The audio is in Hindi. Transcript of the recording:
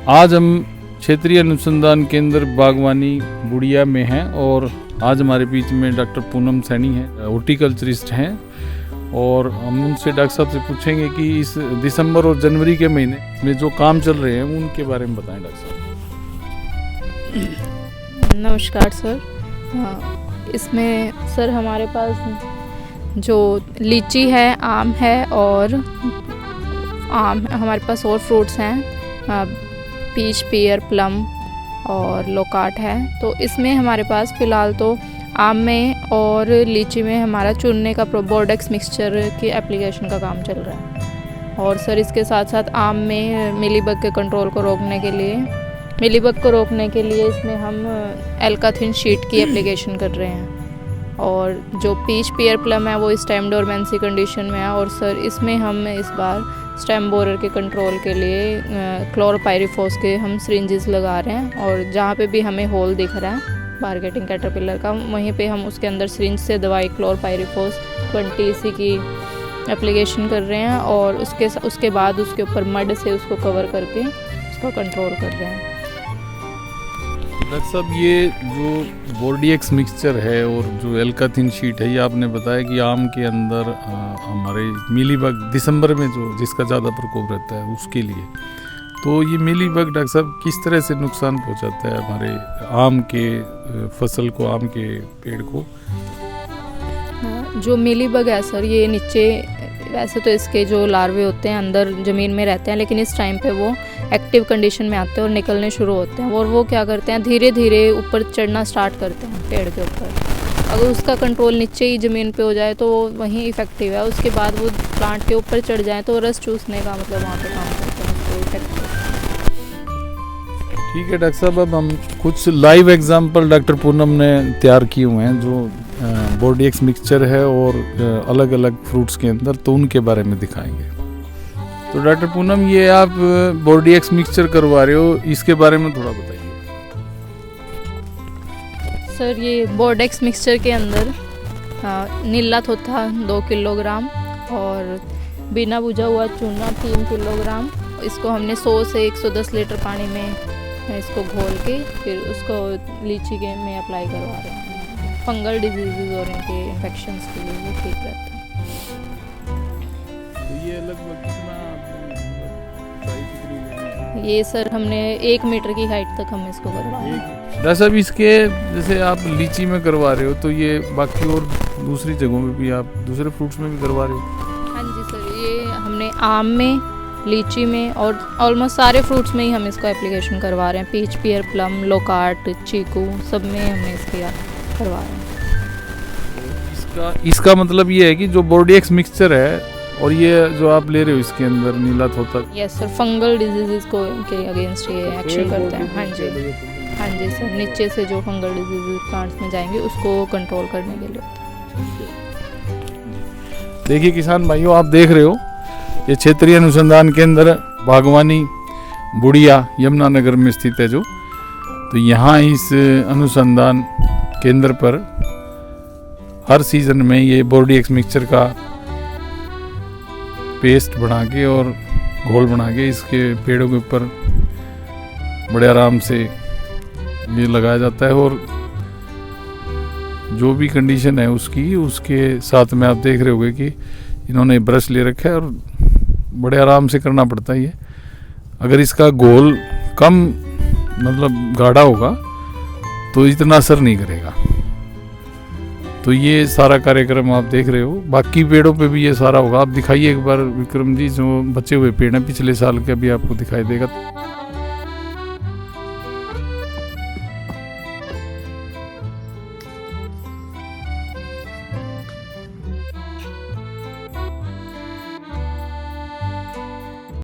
आज हम क्षेत्रीय अनुसंधान केंद्र बागवानी बुढ़िया में हैं और आज हमारे बीच में डॉक्टर पूनम सैनी हैं, हॉर्टिकल्चरिस्ट हैं। और हम उनसे डॉक्टर साहब से पूछेंगे कि इस दिसंबर और जनवरी के महीने में जो काम चल रहे हैं उनके बारे में बताएं डॉक्टर साहब। नमस्कार सर। इसमें सर हमारे पास जो लीची है, आम है और हमारे पास और फ्रूट्स हैं, पीच, पियर, प्लम और लोकाट है। तो इसमें हमारे पास फ़िलहाल तो आम में और लीची में हमारा चुनने का बोर्डेक्स मिक्सचर की एप्लीकेशन का काम चल रहा है। और सर इसके साथ साथ आम में मिलीबग के कंट्रोल को रोकने के लिए इसमें हम एल्काथिन शीट की एप्लीकेशन कर रहे हैं। और जो पीच, पियर, प्लम है वो इस टाइम डोरमेंसी कंडीशन में है। और सर इसमें हम इस बार स्टेम बोरर के कंट्रोल के लिए क्लोरोपाइरिफॉस के हम सिरिंजेस लगा रहे हैं। और जहाँ पे भी हमें होल दिख रहा है बारगेटिंग कैटरपिलर का, वहीं पे हम उसके अंदर सिरिंज से दवाई क्लोरोपाइरिफॉस 20 की एप्लीकेशन कर रहे हैं। और उसके बाद उसके ऊपर मड से उसको कवर करके उसका कंट्रोल कर रहे हैं। डॉक्टर साहब, ये जो बोर्डियक्स मिक्सचर है और जो एल्काथिन शीट है, ये आपने बताया कि आम के अंदर हमारे मिलीबग दिसंबर में जिसका ज़्यादा प्रकोप रहता है उसके लिए, तो ये मिलीबग डॉक्टर साहब किस तरह से नुकसान पहुंचाता है हमारे आम के फसल को, आम के पेड़ को? जो मिलीबग है सर, ये नीचे वैसे तो इसके जो लार्वे होते हैं अंदर ज़मीन में रहते हैं, लेकिन इस टाइम पे वो एक्टिव कंडीशन में आते हैं और निकलने शुरू होते हैं। और वो क्या करते हैं, धीरे धीरे ऊपर चढ़ना स्टार्ट करते हैं पेड़ के ऊपर। अगर उसका कंट्रोल नीचे ही ज़मीन पे हो जाए तो वो वहीं इफेक्टिव है। उसके बाद वो प्लांट के ऊपर चढ़ जाए तो रस चूसने का मतलब वहाँ पे काम करते हैं, तो इफेक्टिव। ठीक है डॉक्टर साहब, अब हम कुछ लाइव एग्जाम्पल डॉक्टर पूनम ने तैयार किए हुए हैं जो बोर्डियक्स मिक्सचर है और अलग अलग फ्रूट्स के अंदर, तो उनके बारे में दिखाएंगे। तो डॉक्टर पूनम, ये आप बोर्डियक्स मिक्सचर करवा रहे हो, इसके बारे में थोड़ा बताइए। सर ये बोर्डेक्स मिक्सचर के अंदर नीला थोथा 2 किलोग्राम और बिना भुजा हुआ चूना 3 किलोग्राम, इसको हमने 100 से 110 लीटर पानी में इसको घोल के फिर उसको लीची के में अप्लाई करवा रहे हैं। फंगल डिजीज़ और इनके इन्फेक्शंस के लिए वो ठीक रहता है। तो ये लगभग कितना ये सर हमने 1 मीटर की हाइट तक हम इसको करवाएं। डॉक्टर साहब, इसके जैसे आप लीची में करवा रहे हो, तो ये बाकी और दूसरी जगहों में भी, आप दूसरे फ्रूट्स में भी करवा रहे हो? हाँ जी सर, ये हमने आम में, लीची में और ऑलमोस्ट सारे फ्रूट्स में ही हम इसको एप्लीकेशन करवा रहे हैं। पीच, पियर, प्लम, लोकाट, चीकू, सब में हमने इसके करवा रहे हैं। इसका मतलब ये है कि जो बोर्डियक्स मिक्सचर है और ये जो आप ले रहे हो इसके अंदर नीला थोथा, यस सर, फंगल डिजीजेस को के अगेंस्ट ये एक्शन करते हैं। हाँ जी सर, नीचे से जो फंगल डिजीज प्लांट्स में जाएंगे उसको कंट्रोल करने के लिए। देखिए किसान भाइयों, आप देख रहे हो ये क्षेत्रीय अनुसंधान केंद्र बागवानी बुढ़िया यमुनानगर में स्थित है जो, तो यहाँ इस अनुसंधान केंद्र पर हर सीजन में ये बोर्डियक्स मिक्सचर का पेस्ट बना के और घोल बना के इसके पेड़ों के ऊपर बड़े आराम से ये लगाया जाता है। और जो भी कंडीशन है उसके साथ में आप देख रहे होंगे कि इन्होंने ब्रश ले रखा है और बड़े आराम से करना पड़ता है ये। अगर इसका घोल कम मतलब गाढ़ा होगा तो इतना असर नहीं करेगा। तो ये सारा कार्यक्रम आप देख रहे हो, बाकी पेड़ों पे भी ये सारा होगा। आप दिखाइए एक बार विक्रम जी, जो बचे हुए पेड़ हैं पिछले साल के, अभी आपको दिखाई देगा।